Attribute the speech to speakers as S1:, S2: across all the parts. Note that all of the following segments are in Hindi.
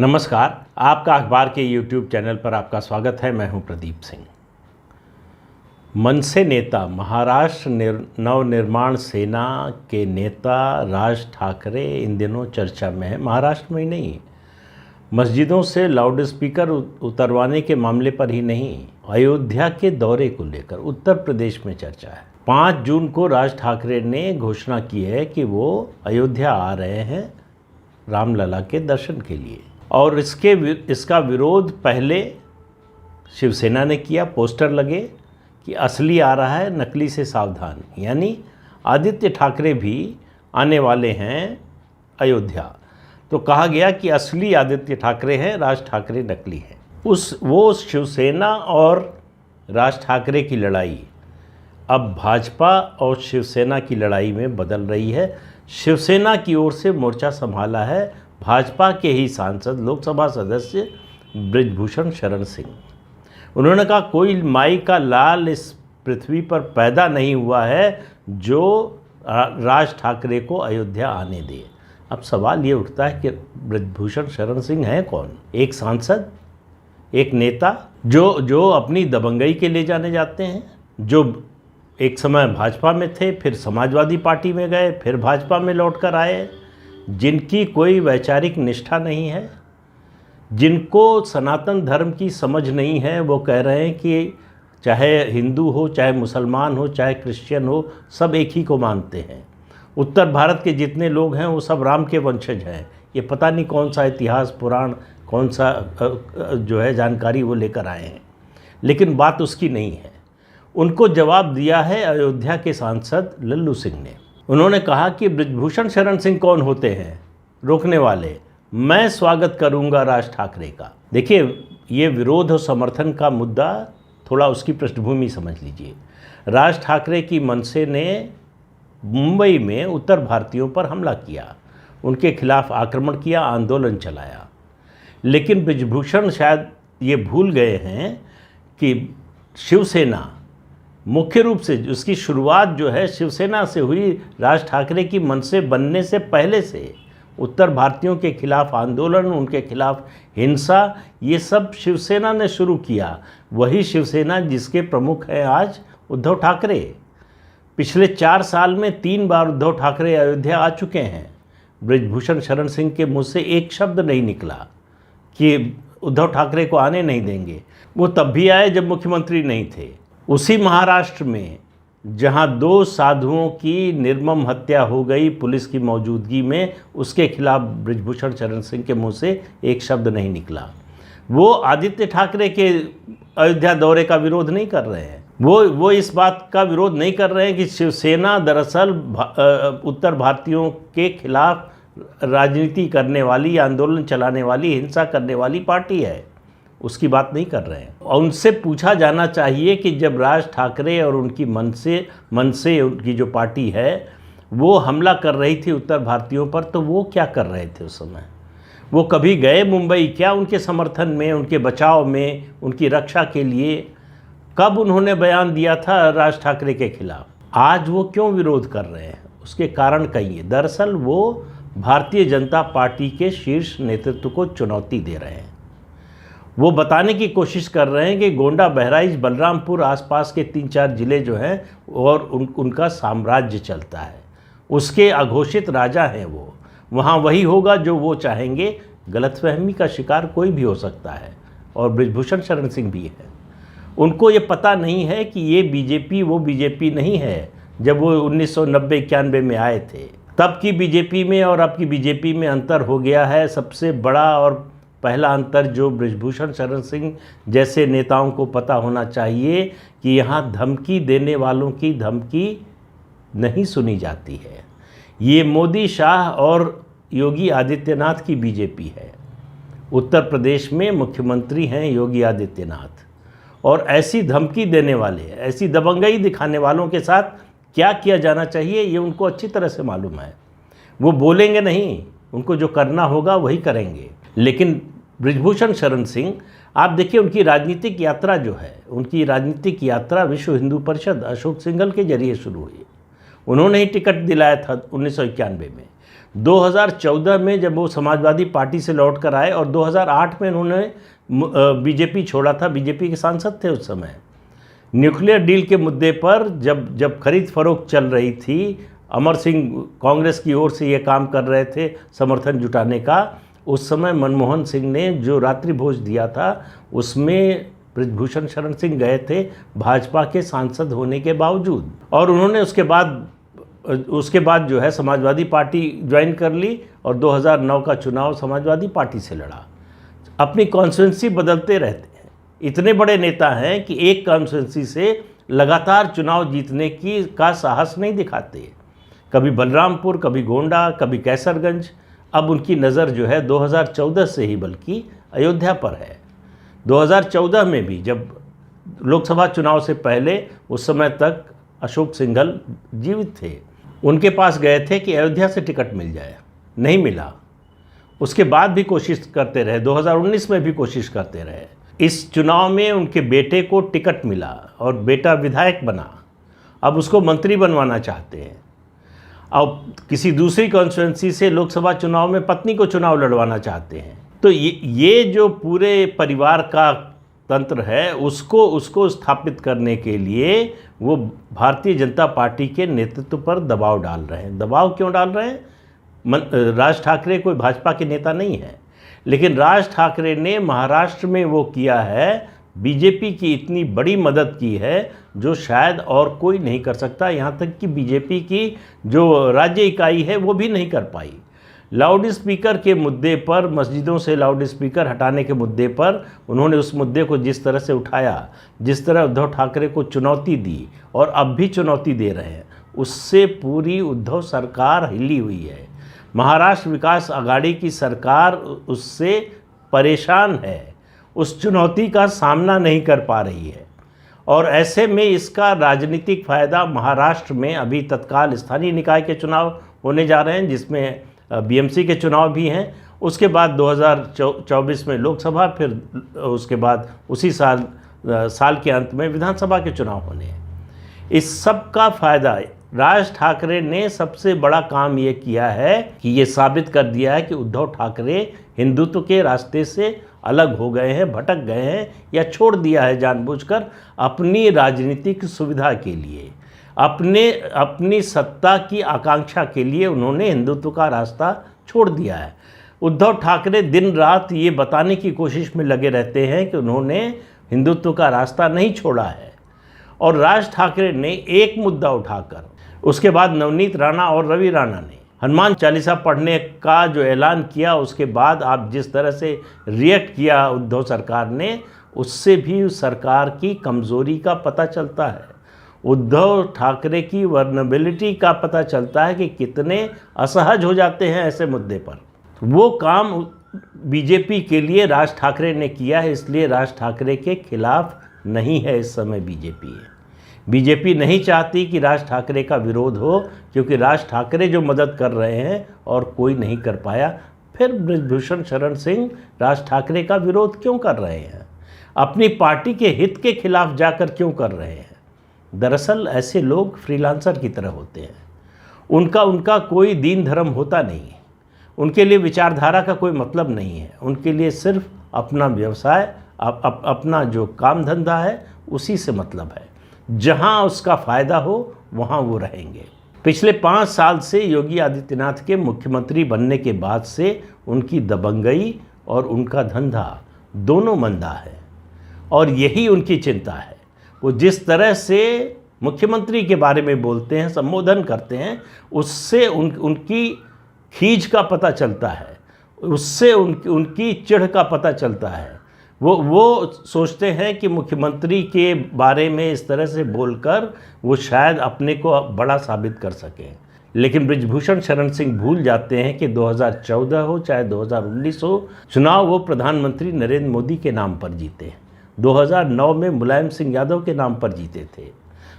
S1: नमस्कार, आपका अखबार के YouTube चैनल पर आपका स्वागत है। मैं हूं प्रदीप सिंह। मनसे नेता, महाराष्ट्र नवनिर्माण सेना के नेता राज ठाकरे इन दिनों चर्चा में है। महाराष्ट्र में ही नहीं, मस्जिदों से लाउडस्पीकर उतरवाने के मामले पर ही नहीं, अयोध्या के दौरे को लेकर उत्तर प्रदेश में चर्चा है। 5 जून को राज ठाकरे ने घोषणा की है कि वो अयोध्या आ रहे हैं रामलला के दर्शन के लिए, और इसका विरोध पहले शिवसेना ने किया। पोस्टर लगे कि असली आ रहा है, नकली से सावधान, यानी आदित्य ठाकरे भी आने वाले हैं अयोध्या। तो कहा गया कि असली आदित्य ठाकरे हैं, राज ठाकरे नकली हैं। वो शिवसेना और राज ठाकरे की लड़ाई अब भाजपा और शिवसेना की लड़ाई में बदल रही है। शिवसेना की ओर से मोर्चा संभाला है भाजपा के ही सांसद, लोकसभा सदस्य बृजभूषण शरण सिंह। उन्होंने कहा, कोई माई का लाल इस पृथ्वी पर पैदा नहीं हुआ है जो राज ठाकरे को अयोध्या आने दे। अब सवाल ये उठता है कि बृजभूषण शरण सिंह हैं कौन? एक सांसद, एक नेता जो अपनी दबंगई के लिए जाने जाते हैं, जो एक समय भाजपा में थे, फिर समाजवादी पार्टी में गए, फिर भाजपा में लौट कर आए, जिनकी कोई वैचारिक निष्ठा नहीं है, जिनको सनातन धर्म की समझ नहीं है। वो कह रहे हैं कि चाहे हिंदू हो, चाहे मुसलमान हो, चाहे क्रिश्चियन हो, सब एक ही को मानते हैं। उत्तर भारत के जितने लोग हैं वो सब राम के वंशज हैं। ये पता नहीं कौन सा इतिहास, पुराण, कौन सा जो है जानकारी वो लेकर आए हैं, लेकिन बात उसकी नहीं है। उनको जवाब दिया है अयोध्या के सांसद लल्लू सिंह ने। उन्होंने कहा कि बृजभूषण शरण सिंह कौन होते हैं रोकने वाले? मैं स्वागत करूंगा राज ठाकरे का। देखिए, ये विरोध और समर्थन का मुद्दा, थोड़ा उसकी पृष्ठभूमि समझ लीजिए। राज ठाकरे की मनसे ने मुंबई में उत्तर भारतीयों पर हमला किया, उनके खिलाफ आक्रमण किया, आंदोलन चलाया। लेकिन बृजभूषण शायद ये भूल गए हैं कि शिवसेना मुख्य रूप से उसकी शुरुआत जो है शिवसेना से हुई। राज ठाकरे की मनसे बनने से पहले से उत्तर भारतीयों के खिलाफ आंदोलन, उनके खिलाफ हिंसा, ये सब शिवसेना ने शुरू किया। वही शिवसेना जिसके प्रमुख हैं आज उद्धव ठाकरे। पिछले 4 साल में 3 बार उद्धव ठाकरे अयोध्या आ चुके हैं। बृजभूषण शरण सिंह के मुँह से एक शब्द नहीं निकला कि उद्धव ठाकरे को आने नहीं देंगे। वो तब भी आए जब मुख्यमंत्री नहीं थे। उसी महाराष्ट्र में जहां 2 साधुओं की निर्मम हत्या हो गई पुलिस की मौजूदगी में, उसके खिलाफ बृजभूषण शरण सिंह के मुंह से एक शब्द नहीं निकला। वो आदित्य ठाकरे के अयोध्या दौरे का विरोध नहीं कर रहे हैं। वो इस बात का विरोध नहीं कर रहे हैं कि शिवसेना दरअसल उत्तर भारतीयों के खिलाफ राजनीति करने वाली, आंदोलन चलाने वाली, हिंसा करने वाली पार्टी है। उसकी बात नहीं कर रहे हैं। और उनसे पूछा जाना चाहिए कि जब राज ठाकरे और उनकी मनसे उनकी जो पार्टी है, वो हमला कर रही थी उत्तर भारतीयों पर, तो वो क्या कर रहे थे उस समय? वो कभी गए मुंबई क्या उनके समर्थन में, उनके बचाव में, उनकी रक्षा के लिए? कब उन्होंने बयान दिया था राज ठाकरे के खिलाफ? आज वो क्यों विरोध कर रहे हैं? उसके कारण कई है। दरअसल वो भारतीय जनता पार्टी के शीर्ष नेतृत्व को चुनौती दे रहे हैं। वो बताने की कोशिश कर रहे हैं कि गोंडा, बहराइच, बलरामपुर, आसपास के 3-4 ज़िले जो हैं और उनका साम्राज्य चलता है, उसके अघोषित राजा हैं वो। वहाँ वही होगा जो वो चाहेंगे। गलतफहमी का शिकार कोई भी हो सकता है, और बृजभूषण शरण सिंह भी है। उनको ये पता नहीं है कि ये बीजेपी वो बीजेपी नहीं है जब वो 1990-91 में आए थे। तब की बीजेपी में और अब की बीजेपी में अंतर हो गया है। सबसे बड़ा और पहला अंतर जो बृजभूषण शरण सिंह जैसे नेताओं को पता होना चाहिए कि यहाँ धमकी देने वालों की धमकी नहीं सुनी जाती है। ये मोदी, शाह और योगी आदित्यनाथ की बीजेपी है। उत्तर प्रदेश में मुख्यमंत्री हैं योगी आदित्यनाथ, और ऐसी धमकी देने वाले, ऐसी दबंगई दिखाने वालों के साथ क्या किया जाना चाहिए ये उनको अच्छी तरह से मालूम है। वो बोलेंगे नहीं, उनको जो करना होगा वही करेंगे। लेकिन बृजभूषण शरण सिंह, आप देखिए उनकी राजनीतिक यात्रा जो है, उनकी राजनीतिक यात्रा विश्व हिंदू परिषद, अशोक सिंघल के जरिए शुरू हुई। उन्होंने ही टिकट दिलाया था 1991 में। 2014 में जब वो समाजवादी पार्टी से लौट कर आए और 2008 में उन्होंने बीजेपी छोड़ा था, बीजेपी के सांसद थे उस समय। न्यूक्लियर डील के मुद्दे पर जब खरीद फरोख्त चल रही थी, अमर सिंह कांग्रेस की ओर से ये काम कर रहे थे समर्थन जुटाने का, उस समय मनमोहन सिंह ने जो रात्रि भोज दिया था उसमें बृजभूषण शरण सिंह गए थे भाजपा के सांसद होने के बावजूद, और उन्होंने उसके बाद जो है समाजवादी पार्टी ज्वाइन कर ली और 2009 का चुनाव समाजवादी पार्टी से लड़ा। अपनी कॉन्स्टिट्यूंसी बदलते रहते हैं, इतने बड़े नेता हैं कि एक कॉन्स्टिट्यूंसी से लगातार चुनाव जीतने का साहस नहीं दिखाते। कभी बलरामपुर, कभी गोंडा, कभी कैसरगंज। अब उनकी नज़र जो है 2014 से ही बल्कि अयोध्या पर है। 2014 में भी जब लोकसभा चुनाव से पहले, उस समय तक अशोक सिंघल जीवित थे, उनके पास गए थे कि अयोध्या से टिकट मिल जाए, नहीं मिला। उसके बाद भी कोशिश करते रहे, 2019 में भी कोशिश करते रहे। इस चुनाव में उनके बेटे को टिकट मिला और बेटा विधायक बना, अब उसको मंत्री बनवाना चाहते हैं। अब किसी दूसरी कॉन्स्टिट्यूंसी से लोकसभा चुनाव में पत्नी को चुनाव लड़वाना चाहते हैं। तो ये जो पूरे परिवार का तंत्र है उसको स्थापित करने के लिए वो भारतीय जनता पार्टी के नेतृत्व पर दबाव डाल रहे हैं। दबाव क्यों डाल रहे हैं? राज ठाकरे कोई भाजपा के नेता नहीं है, लेकिन राज ठाकरे ने महाराष्ट्र में वो किया है, बीजेपी की इतनी बड़ी मदद की है जो शायद और कोई नहीं कर सकता। यहाँ तक कि बीजेपी की जो राज्य इकाई है वो भी नहीं कर पाई। लाउड स्पीकर के मुद्दे पर, मस्जिदों से लाउड स्पीकर हटाने के मुद्दे पर उन्होंने उस मुद्दे को जिस तरह से उठाया, जिस तरह उद्धव ठाकरे को चुनौती दी और अब भी चुनौती दे रहे हैं, उससे पूरी उद्धव सरकार हिली हुई है। महाराष्ट्र विकास आघाड़ी की सरकार उससे परेशान है, उस चुनौती का सामना नहीं कर पा रही है। और ऐसे में इसका राजनीतिक फ़ायदा महाराष्ट्र में अभी तत्काल स्थानीय निकाय के चुनाव होने जा रहे हैं, जिसमें बीएमसी के चुनाव भी हैं। उसके बाद 2024 में लोकसभा, फिर उसके बाद उसी साल के अंत में विधानसभा के चुनाव होने हैं। इस सब का फ़ायदा राज ठाकरे ने सबसे बड़ा काम ये किया है कि ये साबित कर दिया है कि उद्धव ठाकरे हिंदुत्व के रास्ते से अलग हो गए हैं, भटक गए हैं, या छोड़ दिया है जानबूझकर अपनी राजनीतिक सुविधा के लिए, अपनी सत्ता की आकांक्षा के लिए उन्होंने हिंदुत्व का रास्ता छोड़ दिया है। उद्धव ठाकरे दिन रात ये बताने की कोशिश में लगे रहते हैं कि उन्होंने हिंदुत्व का रास्ता नहीं छोड़ा है। और राज ठाकरे ने एक मुद्दा उठाकर, उसके बाद नवनीत राणा और रवि राणा ने हनुमान चालीसा पढ़ने का जो ऐलान किया, उसके बाद आप जिस तरह से रिएक्ट किया उद्धव सरकार ने, उससे भी उस सरकार की कमज़ोरी का पता चलता है। उद्धव ठाकरे की वर्नेबिलिटी का पता चलता है कि कितने असहज हो जाते हैं ऐसे मुद्दे पर। वो काम बीजेपी के लिए राज ठाकरे ने किया है, इसलिए राज ठाकरे के खिलाफ नहीं है इस समय बीजेपी नहीं चाहती कि राज ठाकरे का विरोध हो, क्योंकि राज ठाकरे जो मदद कर रहे हैं और कोई नहीं कर पाया। फिर बृजभूषण शरण सिंह राज ठाकरे का विरोध क्यों कर रहे हैं? अपनी पार्टी के हित के खिलाफ जाकर क्यों कर रहे हैं? दरअसल ऐसे लोग फ्रीलांसर की तरह होते हैं, उनका कोई दीन धर्म होता नहीं है, उनके लिए विचारधारा का कोई मतलब नहीं है, उनके लिए सिर्फ अपना व्यवसाय, अपना जो काम धंधा है उसी से मतलब है। जहां उसका फ़ायदा हो वहां वो रहेंगे। पिछले 5 साल से योगी आदित्यनाथ के मुख्यमंत्री बनने के बाद से उनकी दबंगई और उनका धंधा दोनों मंदा है, और यही उनकी चिंता है। वो जिस तरह से मुख्यमंत्री के बारे में बोलते हैं, संबोधन करते हैं, उससे उनकी खींच का पता चलता है, उससे उनकी चिढ़ का पता चलता है। वो सोचते हैं कि मुख्यमंत्री के बारे में इस तरह से बोलकर वो शायद अपने को बड़ा साबित कर सकें। लेकिन बृजभूषण शरण सिंह भूल जाते हैं कि 2014 हो चाहे 2019 हो, चुनाव वो प्रधानमंत्री नरेंद्र मोदी के नाम पर जीते। 2009 में मुलायम सिंह यादव के नाम पर जीते थे।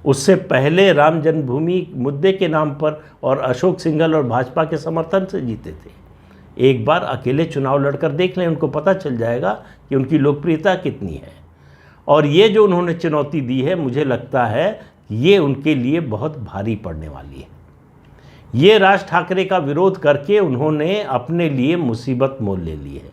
S1: उससे पहले राम जन्मभूमि मुद्दे के नाम पर और अशोक सिंघल और भाजपा के समर्थन से जीते थे। एक बार अकेले चुनाव लड़कर देख लें, उनको पता चल जाएगा कि उनकी लोकप्रियता कितनी है। और ये जो उन्होंने चुनौती दी है, मुझे लगता है ये उनके लिए बहुत भारी पड़ने वाली है। ये राज ठाकरे का विरोध करके उन्होंने अपने लिए मुसीबत मोल ले ली है।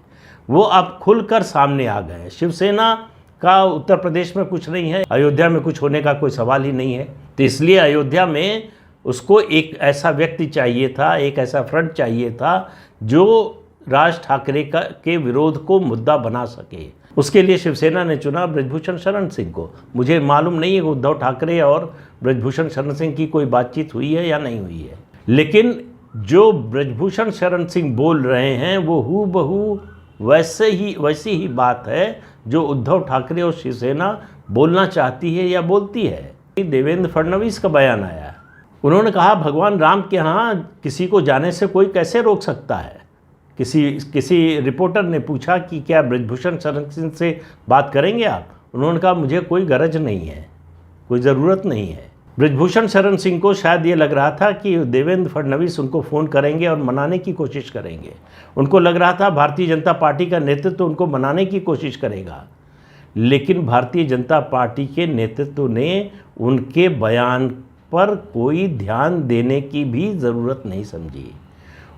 S1: वो अब खुलकर सामने आ गए हैं। शिवसेना का उत्तर प्रदेश में कुछ नहीं है, अयोध्या में कुछ होने का कोई सवाल ही नहीं है। तो इसलिए अयोध्या में उसको एक ऐसा व्यक्ति चाहिए था, एक ऐसा फ्रंट चाहिए था जो राज ठाकरे के विरोध को मुद्दा बना सके। उसके लिए शिवसेना ने चुना बृजभूषण शरण सिंह को। मुझे मालूम नहीं है कि उद्धव ठाकरे और बृजभूषण शरण सिंह की कोई बातचीत हुई है या नहीं हुई है, लेकिन जो बृजभूषण शरण सिंह बोल रहे हैं वो हूबहू वैसी ही बात है जो उद्धव ठाकरे और शिवसेना बोलना चाहती है या बोलती है। देवेंद्र फडणवीस का बयान आया, उन्होंने कहा भगवान राम के यहाँ किसी को जाने से कोई कैसे रोक सकता है। किसी रिपोर्टर ने पूछा कि क्या बृजभूषण शरण सिंह से बात करेंगे आप? उन्होंने कहा मुझे कोई गरज नहीं है, कोई ज़रूरत नहीं है। बृजभूषण शरण सिंह को शायद ये लग रहा था कि देवेंद्र फडणवीस उनको फ़ोन करेंगे और मनाने की कोशिश करेंगे। उनको लग रहा था भारतीय जनता पार्टी का नेतृत्व उनको मनाने की कोशिश करेगा, लेकिन भारतीय जनता पार्टी के नेतृत्व ने उनके बयान पर कोई ध्यान देने की भी ज़रूरत नहीं समझी।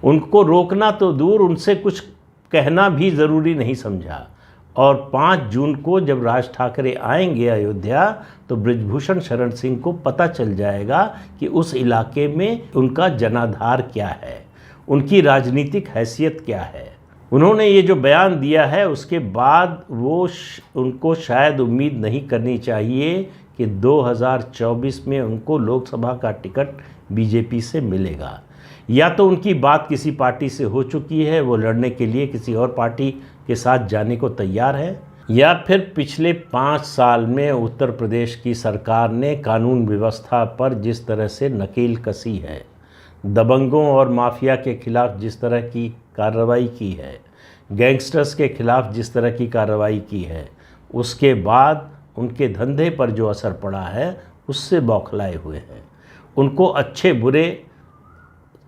S1: उनको रोकना तो दूर, उनसे कुछ कहना भी ज़रूरी नहीं समझा। और 5 जून को जब राज ठाकरे आएंगे अयोध्या तो बृजभूषण शरण सिंह को पता चल जाएगा कि उस इलाके में उनका जनाधार क्या है, उनकी राजनीतिक हैसियत क्या है। उन्होंने ये जो बयान दिया है उसके बाद उनको शायद उम्मीद नहीं करनी चाहिए कि 2024 में उनको लोकसभा का टिकट बीजेपी से मिलेगा। या तो उनकी बात किसी पार्टी से हो चुकी है, वो लड़ने के लिए किसी और पार्टी के साथ जाने को तैयार है, या फिर पिछले 5 साल में उत्तर प्रदेश की सरकार ने कानून व्यवस्था पर जिस तरह से नकेल कसी है, दबंगों और माफिया के खिलाफ जिस तरह की कार्रवाई की है, गैंगस्टर्स के खिलाफ जिस तरह की कार्रवाई की है, उसके बाद उनके धंधे पर जो असर पड़ा है उससे बौखलाए हुए हैं। उनको अच्छे बुरे,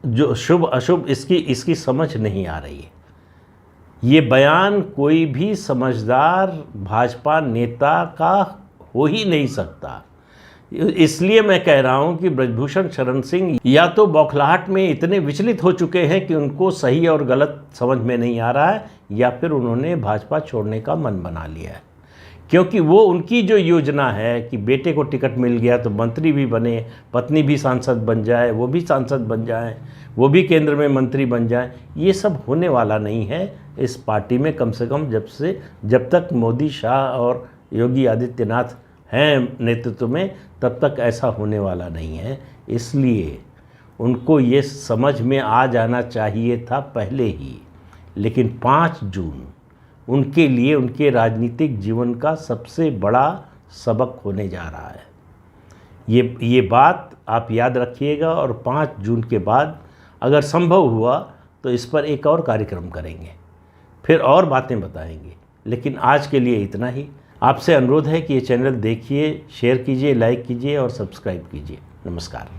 S1: जो शुभ अशुभ, इसकी समझ नहीं आ रही है। ये बयान कोई भी समझदार भाजपा नेता का हो ही नहीं सकता। इसलिए मैं कह रहा हूं कि बृजभूषण शरण सिंह या तो बौखलाहट में इतने विचलित हो चुके हैं कि उनको सही और गलत समझ में नहीं आ रहा है, या फिर उन्होंने भाजपा छोड़ने का मन बना लिया है। क्योंकि वो उनकी जो योजना है कि बेटे को टिकट मिल गया तो मंत्री भी बने, पत्नी भी सांसद बन जाए, वो भी सांसद बन जाए, वो भी केंद्र में मंत्री बन जाए, ये सब होने वाला नहीं है इस पार्टी में। कम से कम जब तक मोदी, शाह और योगी आदित्यनाथ हैं नेतृत्व में, तब तक ऐसा होने वाला नहीं है। इसलिए उनको ये समझ में आ जाना चाहिए था पहले ही, लेकिन 5 जून उनके लिए उनके राजनीतिक जीवन का सबसे बड़ा सबक होने जा रहा है। ये बात आप याद रखिएगा, और 5 जून के बाद अगर संभव हुआ तो इस पर एक और कार्यक्रम करेंगे, फिर और बातें बताएंगे। लेकिन आज के लिए इतना ही। आपसे अनुरोध है कि ये चैनल देखिए, शेयर कीजिए, लाइक कीजिए और सब्सक्राइब कीजिए। नमस्कार।